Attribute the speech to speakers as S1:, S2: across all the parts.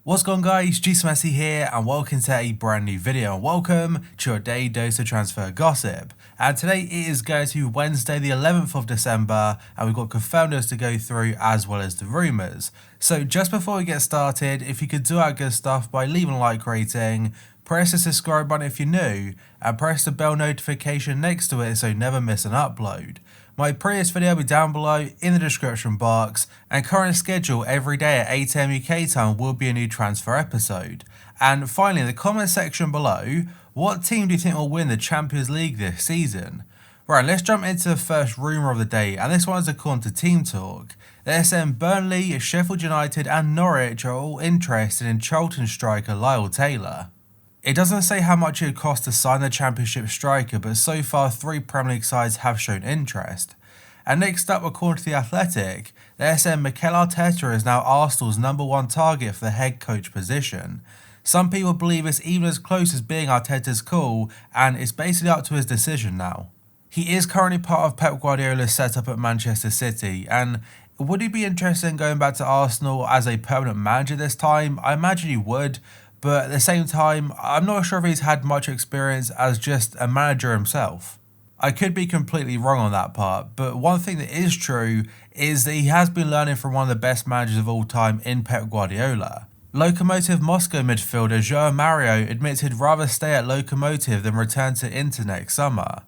S1: What's going on guys, Messi here and welcome to a brand new video and welcome to your daily dose of transfer gossip. And today it is going to be Wednesday the 11th of December and we've got confirmed news to go through as well as the rumours. So just before we get started, if you could do our good stuff by leaving a like rating, press the subscribe button if you're new and press the bell notification next to it so you never miss an upload. My previous video will be down below in the description box, and current schedule every day at 8 AM UK time will be a new transfer episode. And finally, in the comment section below, what team do you think will win the Champions League this season? Right, let's jump into the first rumour of the day, and this one is according to Team Talk. They're saying Burnley, Sheffield United and Norwich are all interested in Charlton striker Lyle Taylor. It doesn't say how much it would cost to sign the Championship striker, but so far 3 Premier League sides have shown interest. And next up, according to The Athletic, they're saying Mikel Arteta is now Arsenal's #1 target for the head coach position. Some people believe it's even as close as being Arteta's call, and it's basically up to his decision now. He is currently part of Pep Guardiola's setup at Manchester City, and would he be interested in going back to Arsenal as a permanent manager this time? I imagine he would. But at the same time, I'm not sure if he's had much experience as just a manager himself. I could be completely wrong on that part, but one thing that is true is that he has been learning from one of the best managers of all time in Pep Guardiola. Lokomotiv Moscow midfielder Joao Mario admits he'd rather stay at Lokomotiv than return to Inter next summer.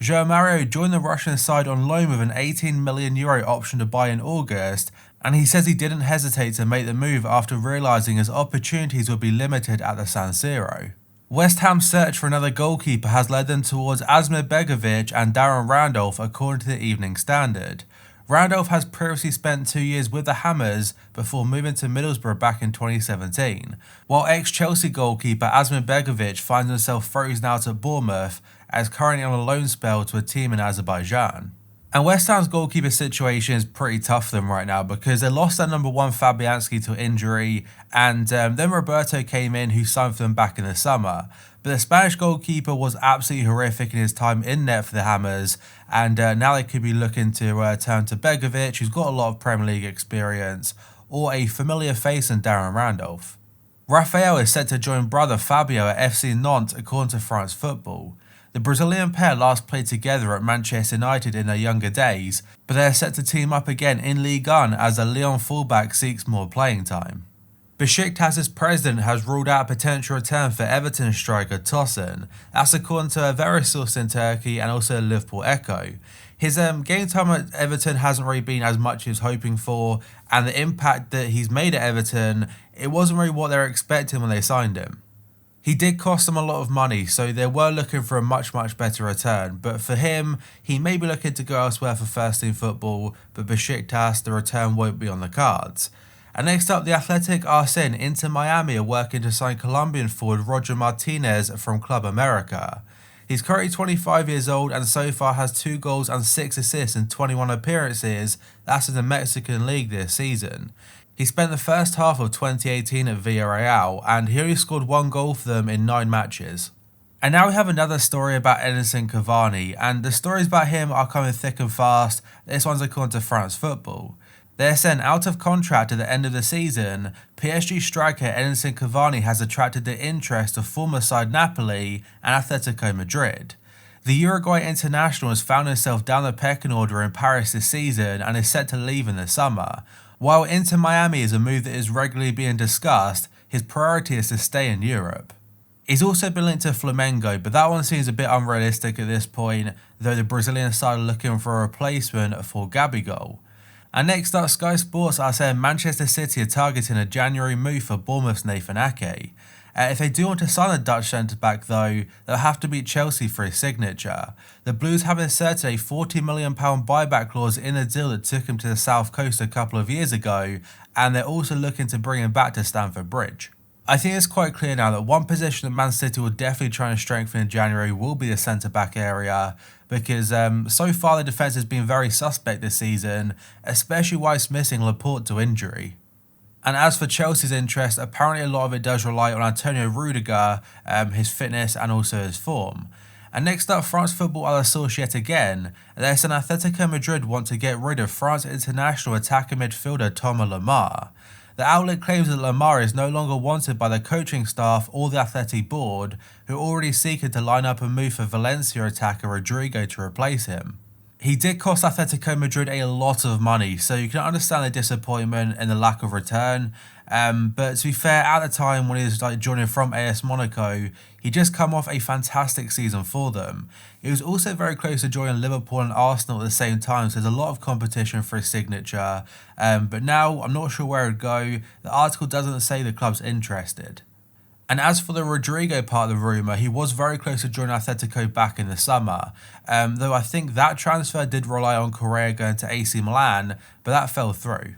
S1: Joao Mario joined the Russian side on loan with an €18 million option to buy in August, and he says he didn't hesitate to make the move after realising his opportunities would be limited at the San Siro. West Ham's search for another goalkeeper has led them towards Asmir Begovic and Darren Randolph, according to the Evening Standard. Randolph has previously spent 2 years with the Hammers before moving to Middlesbrough back in 2017, while ex-Chelsea goalkeeper Asmir Begovic finds himself frozen out at Bournemouth and is currently on a loan spell to a team in Azerbaijan. And West Ham's goalkeeper situation is pretty tough for them right now because they lost their #1 Fabianski to injury, and then Roberto came in who signed for them back in the summer. But the Spanish goalkeeper was absolutely horrific in his time in net for the Hammers, and now they could be looking to turn to Begovic, who's got a lot of Premier League experience, or a familiar face in Darren Randolph. Rafael is set to join brother Fabio at FC Nantes, according to France Football. The Brazilian pair last played together at Manchester United in their younger days, but they are set to team up again in Ligue 1 as the Lyon fullback seeks more playing time. Besiktas's president has ruled out a potential return for Everton striker Tosun. That's according to a various source in Turkey and also a Liverpool Echo. His game time at Everton hasn't really been as much as he was hoping for, and the impact that he's made at Everton, it wasn't really what they were expecting when they signed him. He did cost them a lot of money, so they were looking for a much better return, but for him, he may be looking to go elsewhere for first team football, but Besiktas, the return won't be on the cards. And next up, The Athletic are saying Inter Miami are working to sign Colombian forward Roger Martinez from Club America. He's currently 25 years old and so far has 2 goals and 6 assists in 21 appearances, that's in the Mexican League this season. He spent the first half of 2018 at Villarreal and he only scored 1 goal for them in 9 matches. And now we have another story about Edinson Cavani, and the stories about him are coming thick and fast. This one's according to France Football. They're sent out of contract at the end of the season. PSG striker Edinson Cavani has attracted the interest of former side Napoli and Atletico Madrid. The Uruguay international has found himself down the pecking order in Paris this season and is set to leave in the summer. While Inter Miami is a move that is regularly being discussed, his priority is to stay in Europe. He's also been linked to Flamengo, but that one seems a bit unrealistic at this point, though the Brazilian side are looking for a replacement for Gabigol. And next up, Sky Sports are saying Manchester City are targeting a January move for Bournemouth's Nathan Ake. If they do want to sign a Dutch centre-back though, they'll have to beat Chelsea for his signature. The Blues have inserted a £40 million buyback clause in the deal that took him to the South Coast a couple of years ago, and they're also looking to bring him back to Stamford Bridge. I think it's quite clear now that one position that Man City will definitely try and strengthen in January will be the centre-back area, because so far the defence has been very suspect this season, especially whilst missing Laporte to injury. And as for Chelsea's interest, apparently a lot of it does rely on Antonio Rudiger, his fitness and also his form. And next up, France Football are the source yet again. They're saying Atletico Madrid want to get rid of France international attacking midfielder Thomas Lemar. The outlet claims that Neymar is no longer wanted by the coaching staff or the Athletic board, who are already seeking to line up a move for Valencia attacker Rodrigo to replace him. He did cost Atletico Madrid a lot of money, so you can understand the disappointment and the lack of return. But to be fair, at the time when he was joining from AS Monaco, he just come off a fantastic season for them. He was also very close to joining Liverpool and Arsenal at the same time, so there's a lot of competition for his signature. But now I'm not sure where it'd go. The article doesn't say the club's interested. And as for the Rodrigo part of the rumour, he was very close to joining Atletico back in the summer, though I think that transfer did rely on Correa going to AC Milan, but that fell through.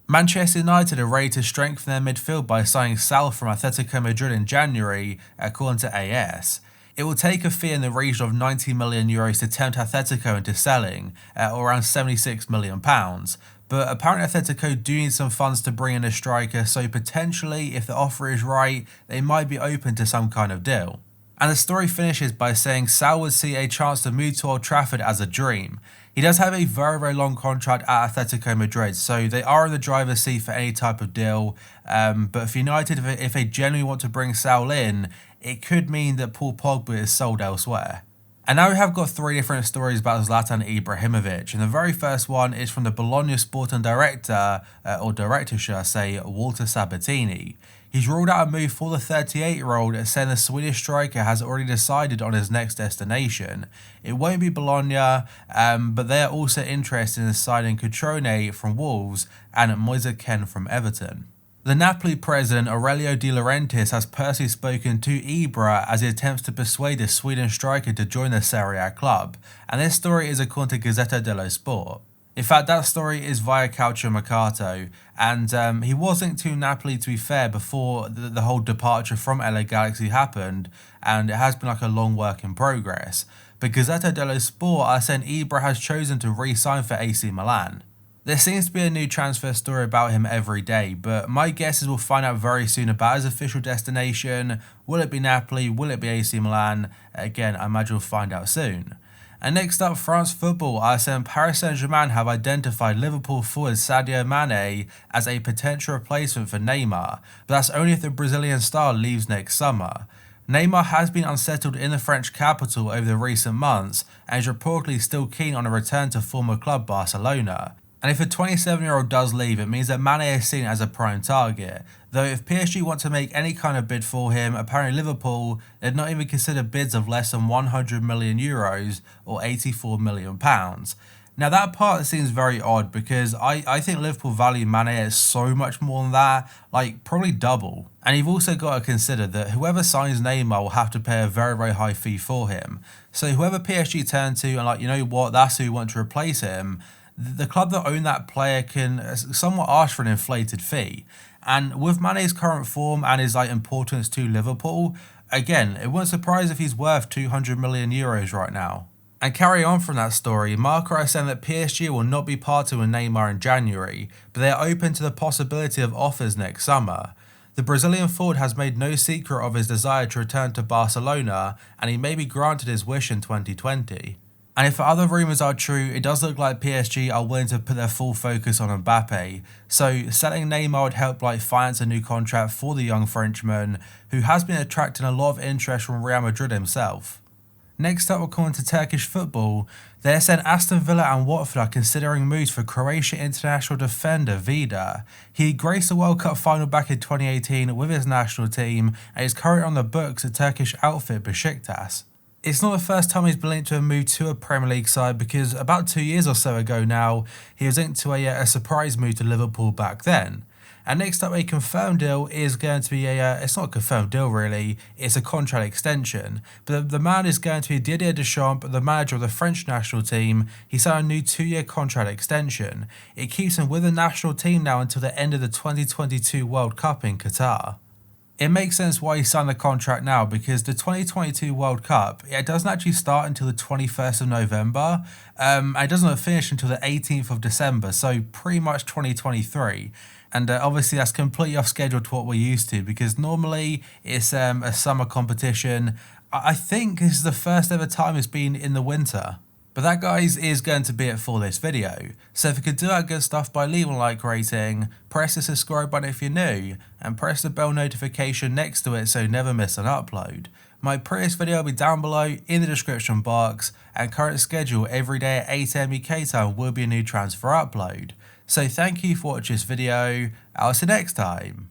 S1: Manchester United are ready to strengthen their midfield by signing Saul from Atletico Madrid in January, according to AS. It will take a fee in the region of €90 million to tempt Atletico into selling, or around £76 million. But apparently Atletico do need some funds to bring in a striker, so potentially, if the offer is right, they might be open to some kind of deal. And the story finishes by saying Saul would see a chance to move to Old Trafford as a dream. He does have a very long contract at Atletico Madrid, so they are in the driver's seat for any type of deal. But for United, if they genuinely want to bring Saul in, it could mean that Paul Pogba is sold elsewhere. And now we have got three different stories about Zlatan Ibrahimovic, and the very first one is from the Bologna sporting director, or director should I say, Walter Sabatini. He's ruled out a move for the 38-year-old, saying the Swedish striker has already decided on his next destination. It won't be Bologna, but they are also interested in signing Cutrone from Wolves and Moise Kean from Everton. The Napoli president Aurelio De Laurentiis has personally spoken to Ibra as he attempts to persuade the Sweden striker to join the Serie A club, and this story is according to Gazzetta dello Sport. In fact, that story is via Calciomercato, and he was linked to Napoli, to be fair, before the whole departure from LA Galaxy happened, and it has been like a long work in progress. But Gazzetta dello Sport are saying Ibra has chosen to re-sign for AC Milan. There seems to be a new transfer story about him every day, but my guess is we'll find out very soon about his official destination. Will it be Napoli? Will it be AC Milan? Again, I imagine we'll find out soon. And next up, France football are saying Paris Saint-Germain have identified Liverpool forward Sadio Mane as a potential replacement for Neymar, but that's only if the Brazilian star leaves next summer. Neymar has been unsettled in the French capital over the recent months and is reportedly still keen on a return to former club Barcelona. And if a 27-year-old does leave, it means that Mane is seen as a prime target. Though if PSG want to make any kind of bid for him, apparently Liverpool did not even consider bids of less than €100 million or £84 million. Now that part seems very odd because I think Liverpool value Mane as so much more than that, like probably double. And you've also got to consider that whoever signs Neymar will have to pay a very high fee for him. So whoever PSG turn to and like, you know what, that's who want to replace him, the club that own that player can somewhat ask for an inflated fee. And with Mane's current form and his importance to Liverpool, again, it wouldn't surprise if he's worth €200 million right now. And carry on from that story, Marca are saying that PSG will not be parting with Neymar in January, but they are open to the possibility of offers next summer. The Brazilian forward has made no secret of his desire to return to Barcelona, and he may be granted his wish in 2020. And if the other rumours are true, it does look like PSG are willing to put their full focus on Mbappe. So selling Neymar would help finance a new contract for the young Frenchman, who has been attracting a lot of interest from Real Madrid himself. Next up, according to Turkish football, they're saying Aston Villa and Watford are considering moves for Croatian international defender Vida. He graced the World Cup final back in 2018 with his national team and is currently on the books at Turkish outfit Besiktas. It's not the first time he's been linked to a move to a Premier League side because about 2 years or so ago now, he was linked to a surprise move to Liverpool back then. And next up, a confirmed deal is going to be it's not a confirmed deal really, it's a contract extension. But the man is going to be Didier Deschamps, the manager of the French national team. He signed a new 2-year contract extension. It keeps him with the national team now until the end of the 2022 World Cup in Qatar. It makes sense why he signed the contract now because the 2022 World Cup, it doesn't actually start until the 21st of November. It doesn't finish until the 18th of December, so pretty much 2023. And obviously that's completely off schedule to what we're used to because normally it's a summer competition. I think this is the first ever time it's been in the winter. But that, guys, is going to be it for this video. So if you could do that good stuff by leaving a like rating, press the subscribe button if you're new, and press the bell notification next to it so you never miss an upload. My previous video will be down below in the description box, and current schedule every day at 8 AM UK time will be a new transfer upload. So thank you for watching this video, I'll see you next time.